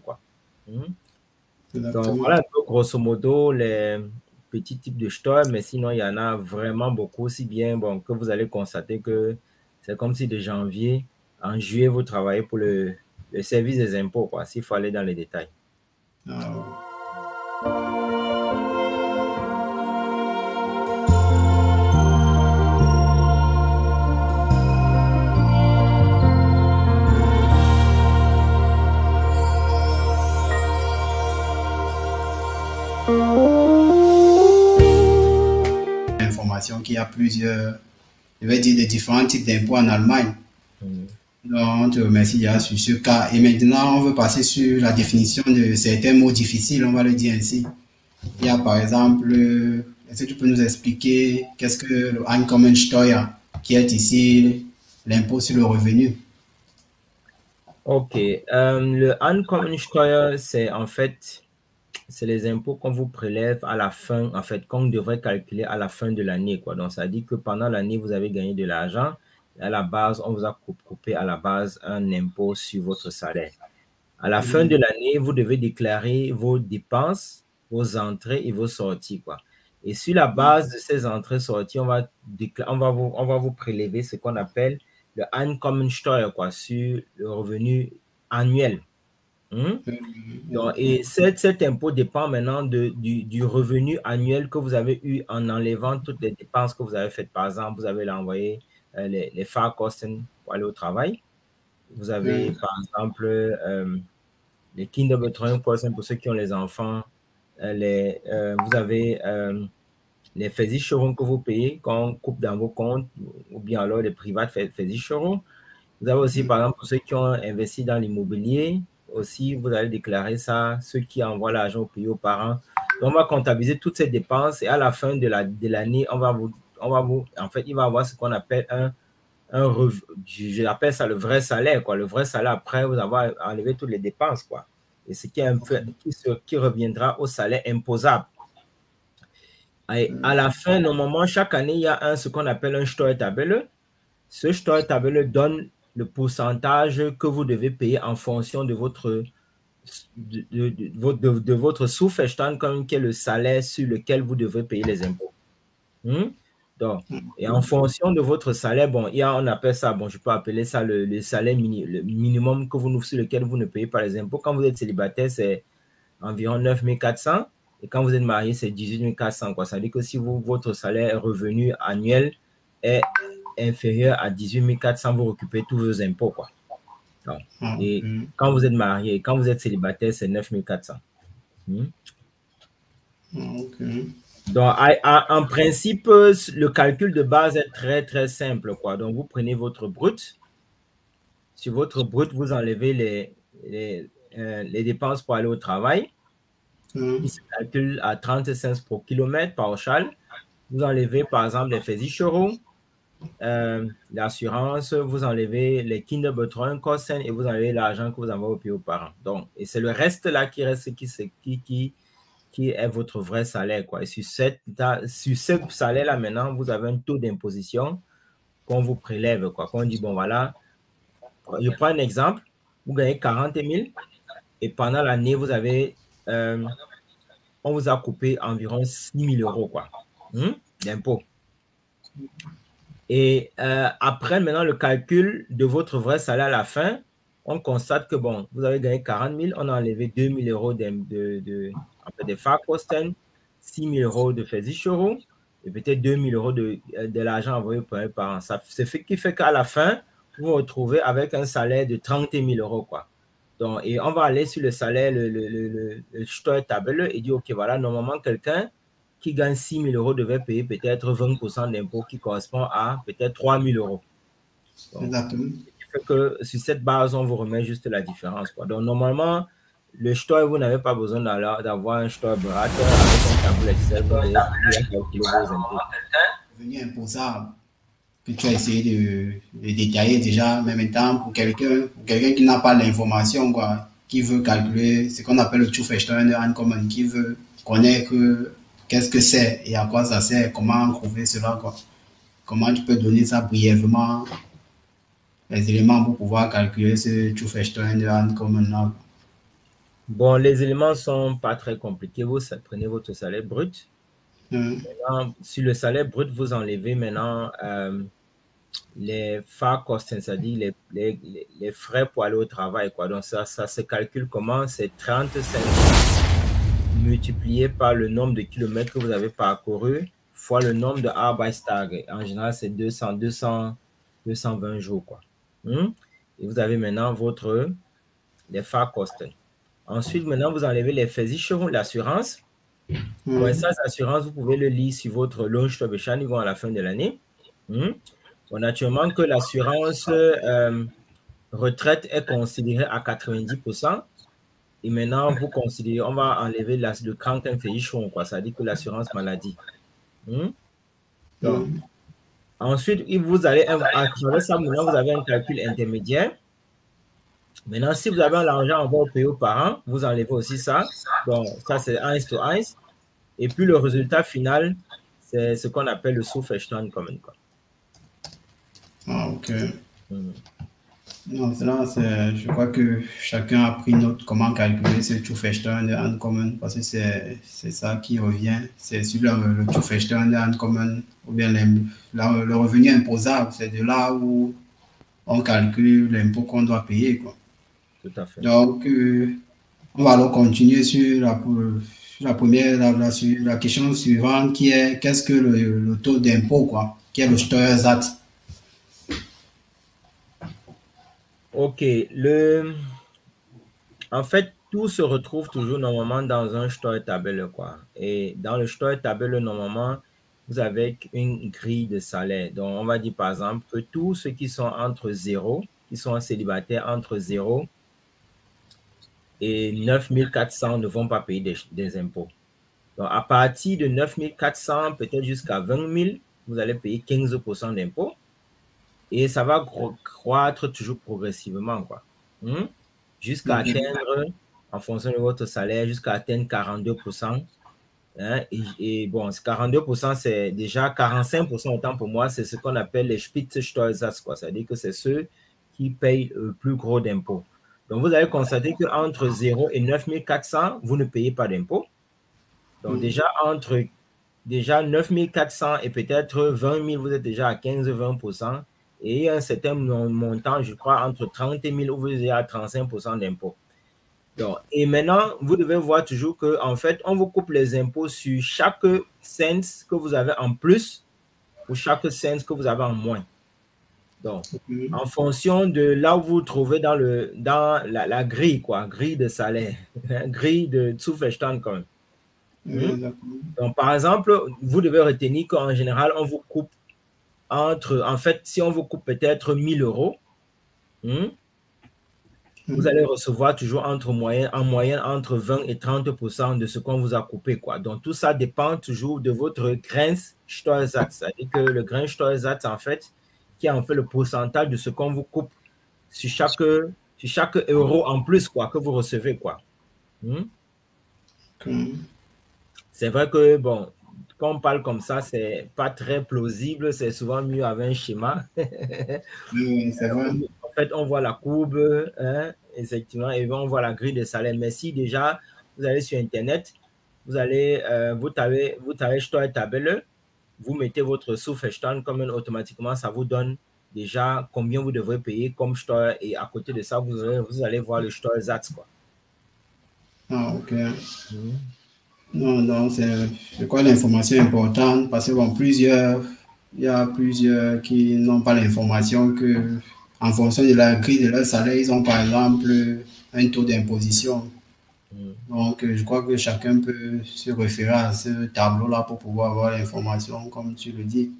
quoi. Donc, voilà un peu grosso modo les petits types de stores, mais sinon, il y en a vraiment beaucoup, aussi bien bon, que vous allez constater que c'est comme si de janvier en juillet, vous travaillez pour le service des impôts, quoi, s'il faut aller dans les détails. Qu'il y a plusieurs, je vais dire, des différents types d'impôts en Allemagne. Donc, on te remercie déjà sur ce cas. Et maintenant, on veut passer sur la définition de certains mots difficiles, on va le dire ainsi. Il y a par exemple, est-ce que tu peux nous expliquer qu'est-ce que le Einkommensteuer, qui est ici l'impôt sur le revenu? Ok, le Einkommensteuer, c'est en fait, c'est les impôts qu'on vous prélève à la fin, en fait, qu'on devrait calculer à la fin de l'année, quoi. Donc, ça dit que pendant l'année, vous avez gagné de l'argent. À la base, on vous a coupé à la base un impôt sur votre salaire. À la fin de l'année, vous devez déclarer vos dépenses, vos entrées et vos sorties, quoi. Et sur la base de ces entrées-sorties, on va vous prélever ce qu'on appelle le Einkommensteuer, quoi, sur le revenu annuel. Donc, et cet impôt dépend maintenant du revenu annuel que vous avez eu en enlevant toutes les dépenses que vous avez faites. Par exemple, vous avez envoyé les Fahrkosten pour aller au travail. Vous avez, par exemple, les Kinderbetreuungskosten pour ceux qui ont les enfants. Vous avez les Versicherungen que vous payez quand on coupe dans vos comptes, ou bien alors les privates Versicherungen. Vous avez aussi, par exemple, pour ceux qui ont investi dans l'immobilier, aussi, vous allez déclarer ça, ceux qui envoient l'argent au pays aux parents. Donc, on va comptabiliser toutes ces dépenses et à la fin de l'année, en fait, il va avoir ce qu'on appelle je l'appelle ça le vrai salaire, quoi. Le vrai salaire après vous avoir enlevé toutes les dépenses, quoi. Et ce qui reviendra au salaire imposable. Et à la fin, normalement, chaque année, il y a ce qu'on appelle un Steuertabelle. Ce Steuertabelle donne le pourcentage que vous devez payer en fonction de votre Sous-Verstand, qui est le salaire sur lequel vous devez payer les impôts. Donc, et en fonction de votre salaire, bon, on appelle ça, bon, je peux appeler ça le salaire le minimum sur lequel vous ne payez pas les impôts. Quand vous êtes célibataire, c'est environ 9 400. Et quand vous êtes marié, c'est 18 400, quoi. Ça veut dire que si votre salaire revenu annuel est inférieur à 18 400, vous récupérez tous vos impôts, quoi. Donc, et quand vous êtes marié, quand vous êtes célibataire, c'est 9 400. Donc, en principe, le calcul de base est très, très simple, quoi. Donc, vous prenez votre brut. Sur votre brut, vous enlevez les dépenses pour aller au travail. Il se calcule à 30 cents pour kilomètre pauschal. Vous enlevez, par exemple, les Versicherungen, l'assurance, vous enlevez les Kinderbetreuungskosten et vous enlevez l'argent que vous envoyez au pays aux parents. Donc, et c'est le reste là qui reste, qui est votre vrai salaire, quoi. Et sur ce salaire-là, maintenant, vous avez un taux d'imposition qu'on vous prélève, quoi. Qu'on dit, bon, voilà, je prends un exemple, vous gagnez 40 000 et pendant l'année, vous avez, on vous a coupé environ 6 000 euros, quoi, d'impôt. Et après, maintenant, le calcul de votre vrai salaire à la fin, on constate que, bon, vous avez gagné 40 000, on a enlevé 2 000 euros des Fahrkosten, 6 000 euros de Versicherung et peut-être 2 000 euros de l'argent envoyé par les parents. C'est ce qui fait qu'à la fin, vous vous retrouvez avec un salaire de 30 000 euros, quoi. Donc, et on va aller sur le salaire, le Steuertabelle et dire, OK, voilà, normalement, quelqu'un qui gagne 6 000 euros devait payer peut-être 20% d'impôt qui correspond à peut-être 3 000 euros. Donc, exactement. Ce qui fait que sur cette base, on vous remet juste la différence, quoi. Donc, normalement, le Steuer, vous n'avez pas besoin d'avoir un Steuerberater avec un tableau Excel pour calculer vos impôts. Revenu imposable que tu as essayé de détailler déjà, mais maintenant, pour quelqu'un qui n'a pas l'information, quoi, qui veut calculer ce qu'on appelle le Schufa-Steuer Einkommen, qui veut connaître qu'est-ce que c'est et à quoi ça sert, comment trouver cela, quoi. Comment tu peux donner ça brièvement, les éléments pour pouvoir calculer ce Schufa-Steuer Einkommen là. Bon, les éléments ne sont pas très compliqués. Vous prenez votre salaire brut. Maintenant, sur le salaire brut, vous enlevez maintenant les far costs, c'est-à-dire les frais pour aller au travail, quoi. Donc, ça se calcule comment? C'est 35 multiplié par le nombre de kilomètres que vous avez parcouru fois le nombre de Arbeitstage. En général, c'est 220 jours, quoi. Et vous avez maintenant les far costs. Ensuite, maintenant, vous enlevez les Versicherung, l'assurance. Bon, et ça, l'assurance, vous pouvez le lire sur votre Lohnsteuerbescheinigung à la fin de l'année. Bon, naturellement que l'assurance retraite est considérée à 90%. Et maintenant, vous considérez, on va enlever le Krankenversicherung, quoi. Ça dit que l'assurance maladie. Donc, ensuite, vous allez, à travers ça, maintenant, vous avez un calcul intermédiaire. Maintenant, si vous avez l'argent, on va payer aux parents, vous enlevez aussi ça. Donc, ça, c'est 1:1. Et puis, le résultat final, c'est ce qu'on appelle le Zuverstandkommen, quoi. Ah, ok. Non, je crois que chacun a pris note comment calculer ce Zuverstandkommen parce que c'est ça qui revient. C'est sur le Zuverstandkommen ou bien le revenu imposable. C'est de là où on calcule l'impôt qu'on doit payer, quoi. Tout à fait. Donc, on va alors continuer sur la question suivante qui est qu'est-ce que le taux d'impôt, quoi, qui est le Steuersatz. Ok, en fait, tout se retrouve toujours normalement dans un Steuertabelle, quoi. Et dans le Steuertabelle, normalement, vous avez une grille de salaire. Donc, on va dire par exemple que tous ceux qui sont entre 0, qui sont célibataires entre 0 et 9400 ne vont pas payer des impôts. Donc, à partir de 9400, peut-être jusqu'à 20 000, vous allez payer 15% d'impôts. Et ça va croître toujours progressivement, quoi. Jusqu'à atteindre, en fonction de votre salaire, jusqu'à atteindre 42%. Et bon, 42%, c'est déjà 45%, autant pour moi, c'est ce qu'on appelle les Spitzensteuersatz, quoi. C'est-à-dire que c'est ceux qui payent le plus gros d'impôts. Donc, vous allez constater qu'entre 0 et 9400, vous ne payez pas d'impôts. Donc, déjà, entre 9400 et peut-être 20 000, vous êtes déjà à 15-20%. Et un certain montant, je crois, entre 30 000, vous êtes à 35% d'impôts. Donc, et maintenant, vous devez voir toujours qu'en fait, on vous coupe les impôts sur chaque cent que vous avez en plus ou chaque cent que vous avez en moins. Donc, en fonction de là où vous vous trouvez dans la grille, quoi, grille de salaire, grille de Zuverstandkommen. Donc, par exemple, vous devez retenir qu'en général, on vous coupe en fait, si on vous coupe peut-être 1 000 euros, vous allez recevoir toujours en moyenne entre 20 et 30% de ce qu'on vous a coupé, quoi. Donc, tout ça dépend toujours de votre Grenzsteuersatz. C'est-à-dire que le Grenzsteuersatz, en fait, qui est en fait le pourcentage de ce qu'on vous coupe sur chaque euro en plus, quoi, que vous recevez, quoi. C'est vrai que, bon, quand on parle comme ça, c'est pas très plausible, c'est souvent mieux avec un schéma. C'est vrai. En fait, on voit la courbe, effectivement, et on voit la grille de salaire. Mais si déjà, vous allez sur Internet, vous tapez Steuertabelle, vous mettez votre Zuverstandkommen, automatiquement, ça vous donne déjà combien vous devrez payer comme Steuer, et à côté de ça, vous allez voir le Steuersatz, quoi. Ah, ok. Non, je crois que l'information est importante parce que bon, il y a plusieurs qui n'ont pas l'information que en fonction de la grille de leur salaire, ils ont par exemple un taux d'imposition. Donc, je crois que chacun peut se référer à ce tableau-là pour pouvoir avoir l'information, comme tu le dis.